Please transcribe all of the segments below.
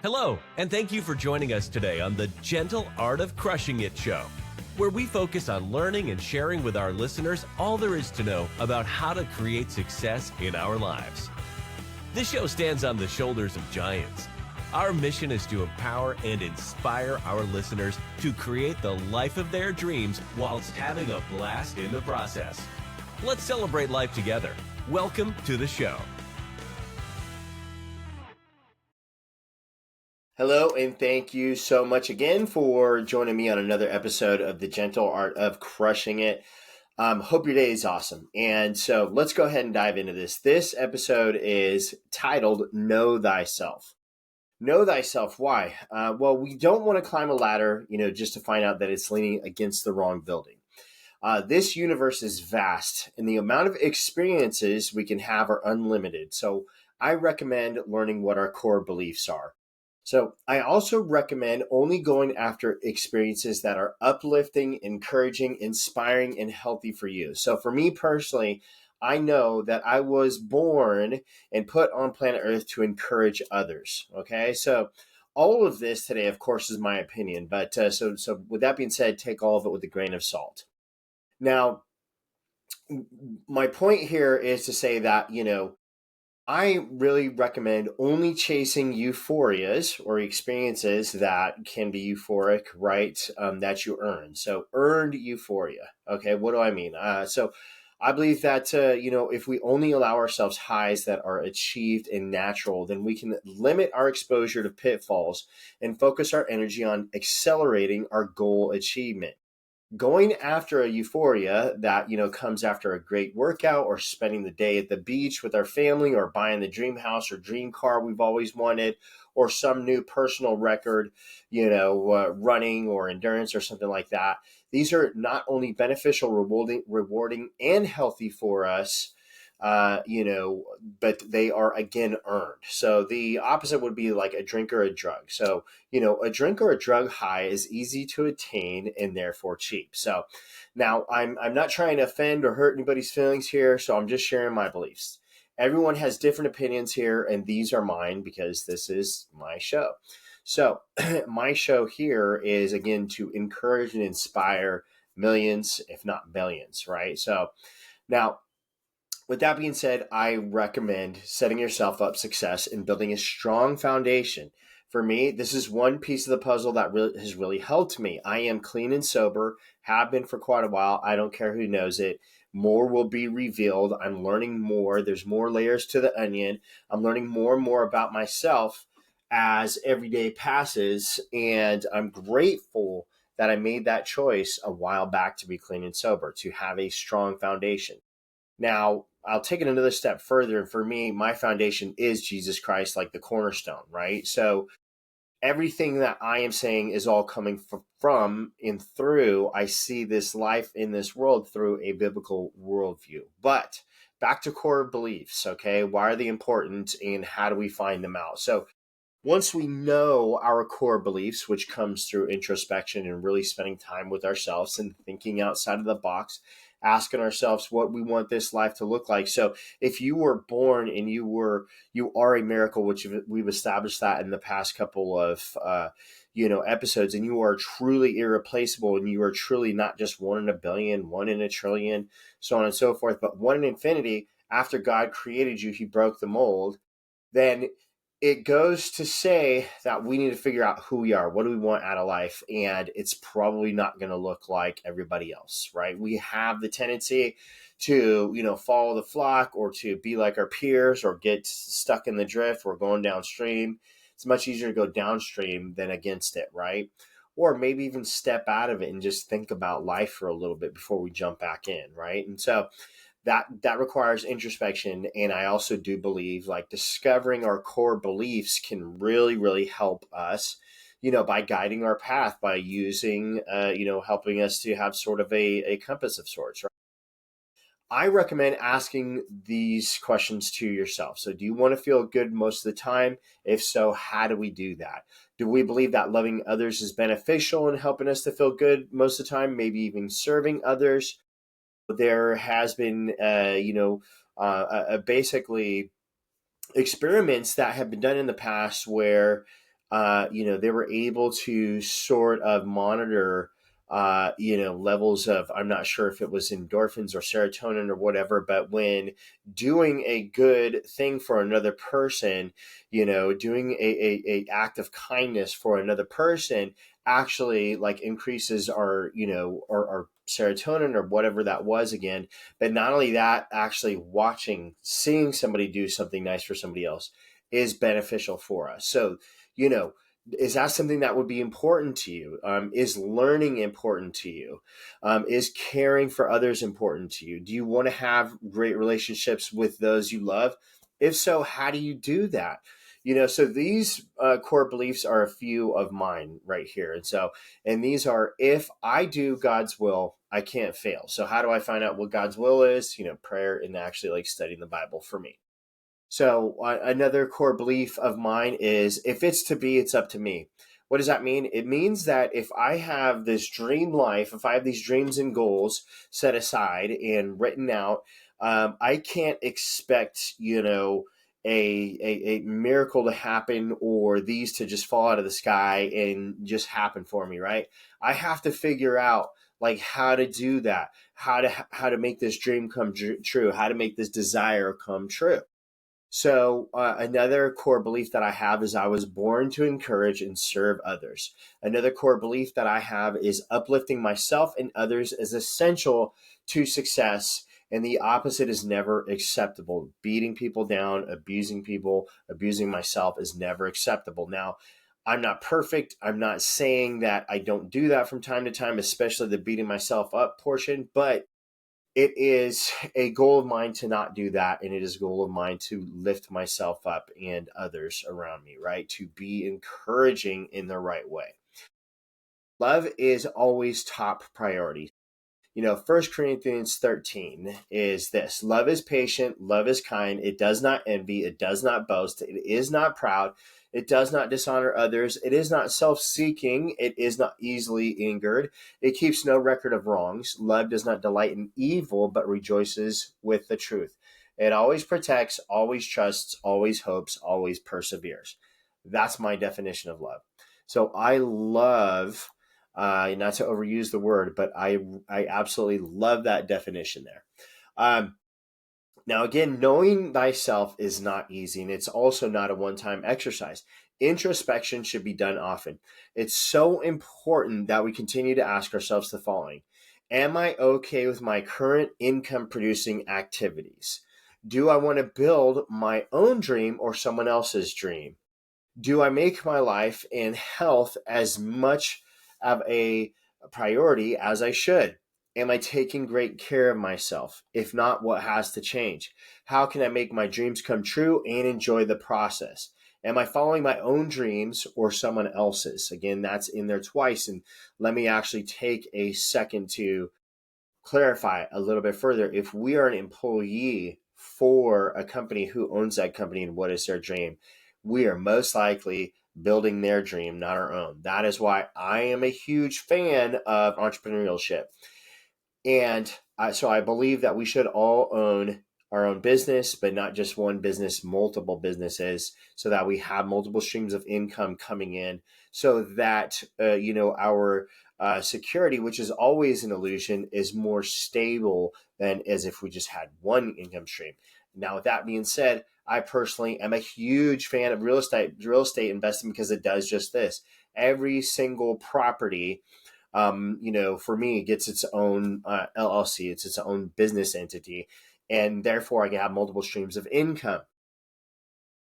Hello, and thank you for joining us today on the Gentle Art of Crushing It show, where we focus on learning and sharing with our listeners all there is to know about how to create success in our lives. This show stands on the shoulders of giants. Our mission is to empower and inspire our listeners to create the life of their dreams whilst having a blast in the process. Let's celebrate life together. Welcome to the show. Hello, and thank you so much again for joining me on another episode of the Gentle Art of Crushing It. Hope your day is awesome. And so let's go ahead and dive into this. This episode is titled Know Thyself. Know thyself. Why? Well, we don't want to climb a ladder, just to find out that it's leaning against the wrong building. This universe is vast, and the amount of experiences we can have are unlimited. So I recommend learning what our core beliefs are. So I also recommend only going after experiences that are uplifting, encouraging, inspiring, and healthy for you. So for me personally, I know that I was born and put on planet Earth to encourage others. Okay, so all of this today, of course, is my opinion. But so with that being said, take all of it with a grain of salt. Now, my point here is to say that, I really recommend only chasing euphorias or experiences that can be euphoric, right? That you earn. So earned euphoria. Okay, what do I mean? So I believe that, if we only allow ourselves highs that are achieved and natural, then we can limit our exposure to pitfalls and focus our energy on accelerating our goal achievement. Going after a euphoria that comes after a great workout or spending the day at the beach with our family or buying the dream house or dream car we've always wanted or some new personal record, running or endurance or something like that. These are not only beneficial, rewarding and healthy for us, but they are again earned. So the opposite would be like a drink or a drug. So, a drink or a drug high is easy to attain and therefore cheap. So now I'm not trying to offend or hurt anybody's feelings here. So I'm just sharing my beliefs. Everyone has different opinions here, and these are mine because this is my show. So my show here is again to encourage and inspire millions, if not billions, right? So now, with that being said, I recommend setting yourself up success and building a strong foundation. For me, this is one piece of the puzzle that has really helped me. I am clean and sober, have been for quite a while. I don't care who knows it. More will be revealed. I'm learning more. There's more layers to the onion. I'm learning more and more about myself as every day passes. And I'm grateful that I made that choice a while back to be clean and sober, to have a strong foundation. Now, I'll take it another step further. And for me, my foundation is Jesus Christ, like the cornerstone, right? So everything that I am saying is all coming from and through. I see this life in this world through a biblical worldview. But back to core beliefs, okay? Why are they important and how do we find them out? So once we know our core beliefs, which comes through introspection and really spending time with ourselves and thinking outside of the box, asking ourselves what we want this life to look like. So if you were born and you are a miracle, which we've established that in the past couple of episodes, and you are truly irreplaceable, and you are truly not just one in a billion, one in a trillion, so on and so forth, but one in infinity. After God created you, he broke the mold. Then it goes to say that we need to figure out who we are. What do we want out of life? And it's probably not going to look like everybody else, right? We have the tendency to, follow the flock or to be like our peers or get stuck in the drift or going downstream. It's much easier to go downstream than against it, right? Or maybe even step out of it and just think about life for a little bit before we jump back in, right? And so that requires introspection. And I also do believe like discovering our core beliefs can really, really help us, by guiding our path, by using, helping us to have sort of a compass of sorts, right? I recommend asking these questions to yourself. So do you want to feel good most of the time? If so, how do we do that? Do we believe that loving others is beneficial in helping us to feel good most of the time? Maybe even serving others? There has been, basically experiments that have been done in the past where they were able to sort of monitor, levels of, I'm not sure if it was endorphins or serotonin or whatever, but when doing a good thing for another person, doing a act of kindness for another person actually like increases our serotonin or whatever that was again. But not only that, actually seeing somebody do something nice for somebody else is beneficial for us. So, you know, is that something that would be important to you? Is learning important to you? Is caring for others important to you? Do you want to have great relationships with those you love? If so, how do you do that? So these core beliefs are a few of mine right here. And these are, if I do God's will, I can't fail. So how do I find out what God's will is? Prayer and actually like studying the Bible for me. So another core belief of mine is, if it's to be, it's up to me. What does that mean? It means that if I have this dream life, if I have these dreams and goals set aside and written out, I can't expect, a miracle to happen or these to just fall out of the sky and just happen for me, right? I have to figure out like how to do that, how to make this dream come true, how to make this desire come true. So, another core belief that I have is I was born to encourage and serve others. Another core belief that I have is uplifting myself and others is essential to success, and the opposite is never acceptable. Beating people down, abusing people, abusing myself is never acceptable. Now, I'm not perfect. I'm not saying that I don't do that from time to time, especially the beating myself up portion, but it is a goal of mine to not do that. And it is a goal of mine to lift myself up and others around me, right? To be encouraging in the right way. Love is always top priority. 1 Corinthians 13 is this: love is patient, love is kind, it does not envy, it does not boast, it is not proud, it does not dishonor others, it is not self-seeking, it is not easily angered, it keeps no record of wrongs. Love does not delight in evil, but rejoices with the truth. It always protects, always trusts, always hopes, always perseveres. That's my definition of love. So I love, not to overuse the word, but I absolutely love that definition there. Now, again, knowing thyself is not easy, and it's also not a one-time exercise. Introspection should be done often. It's so important that we continue to ask ourselves the following: am I okay with my current income-producing activities? Do I want to build my own dream or someone else's dream? Do I make my life and health as much of a priority as I should? Am I taking great care of myself? If not, what has to change? How can I make my dreams come true and enjoy the process? Am I following my own dreams or someone else's? Again, that's in there twice. And let me actually take a second to clarify a little bit further. If we are an employee for a company, who owns that company and what is their dream, we are most likely building their dream, not our own. That is why I am a huge fan of entrepreneurship. And so I believe that we should all own our own business, but not just one business, multiple businesses, so that we have multiple streams of income coming in, so that, our security, which is always an illusion, is more stable than as if we just had one income stream. Now, with that being said, I personally am a huge fan of real estate investing, because it does just this. Every single property, for me, gets its own LLC. It's its own business entity. And therefore, I can have multiple streams of income.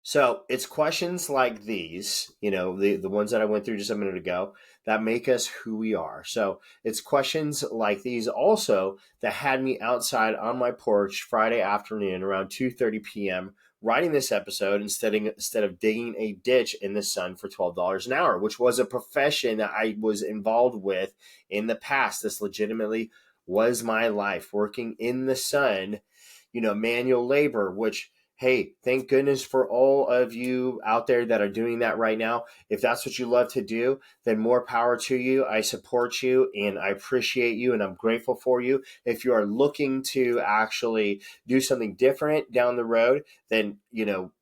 So it's questions like these, the ones that I went through just a minute ago, that make us who we are. So it's questions like these also that had me outside on my porch Friday afternoon around 2:30 p.m. writing this episode instead of digging a ditch in the sun for $12 an hour, which was a profession that I was involved with in the past. This legitimately was my life, working in the sun, manual labor, which hey, thank goodness for all of you out there that are doing that right now. If that's what you love to do, then more power to you. I support you and I appreciate you and I'm grateful for you. If you are looking to actually do something different down the road, then,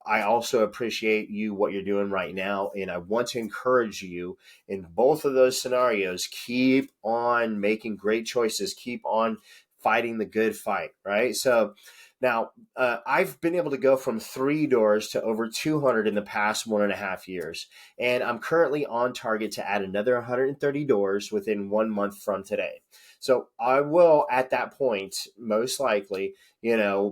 I also appreciate you, what you're doing right now. And I want to encourage you in both of those scenarios. Keep on making great choices. Keep on fighting the good fight, right? So now I've been able to go from 3 doors to over 200 in the past 1.5 years. And I'm currently on target to add another 130 doors within 1 month from today. So I will, at that point, most likely,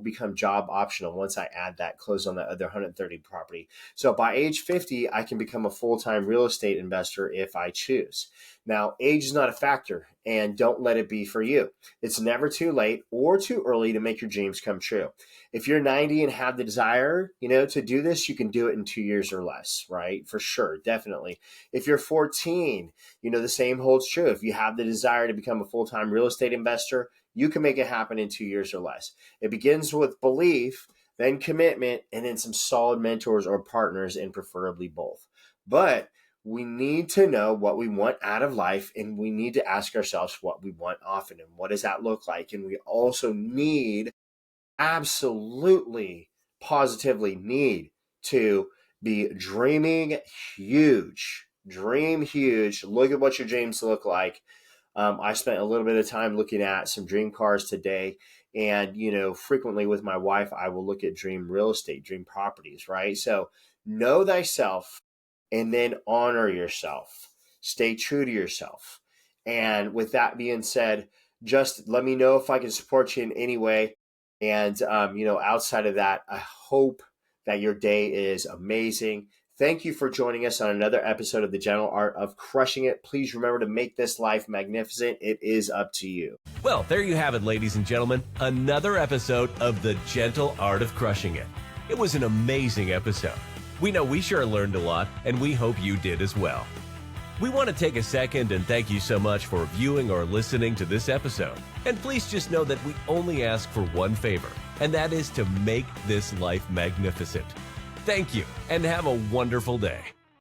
become job optional once I add that, close on that other 130 property. So by age 50, I can become a full-time real estate investor if I choose. Now, age is not a factor, and don't let it be for you. It's never too late or too early to make your dreams come true. If you're 90 and have the desire, to do this, you can do it in 2 years or less, right? For sure, definitely. If you're 14, the same holds true. If you have the desire to become a full-time real estate investor, you can make it happen in 2 years or less. It begins with belief, then commitment, and then some solid mentors or partners, and preferably both. But we need to know what we want out of life, and we need to ask ourselves what we want often, and what does that look like? And we also absolutely, positively need to be dreaming huge. Dream huge. Look at what your dreams look like. I spent a little bit of time looking at some dream cars today. And, frequently with my wife, I will look at dream real estate, dream properties, right? So know thyself and then honor yourself. Stay true to yourself. And with that being said, just let me know if I can support you in any way. And, outside of that, I hope that your day is amazing. Thank you for joining us on another episode of The Gentle Art of Crushing It. Please remember to make this life magnificent. It is up to you. Well, there you have it, ladies and gentlemen. Another episode of The Gentle Art of Crushing It. It was an amazing episode. We know we sure learned a lot, and we hope you did as well. We want to take a second and thank you so much for viewing or listening to this episode. And please just know that we only ask for one favor, and that is to make this life magnificent. Thank you, and have a wonderful day.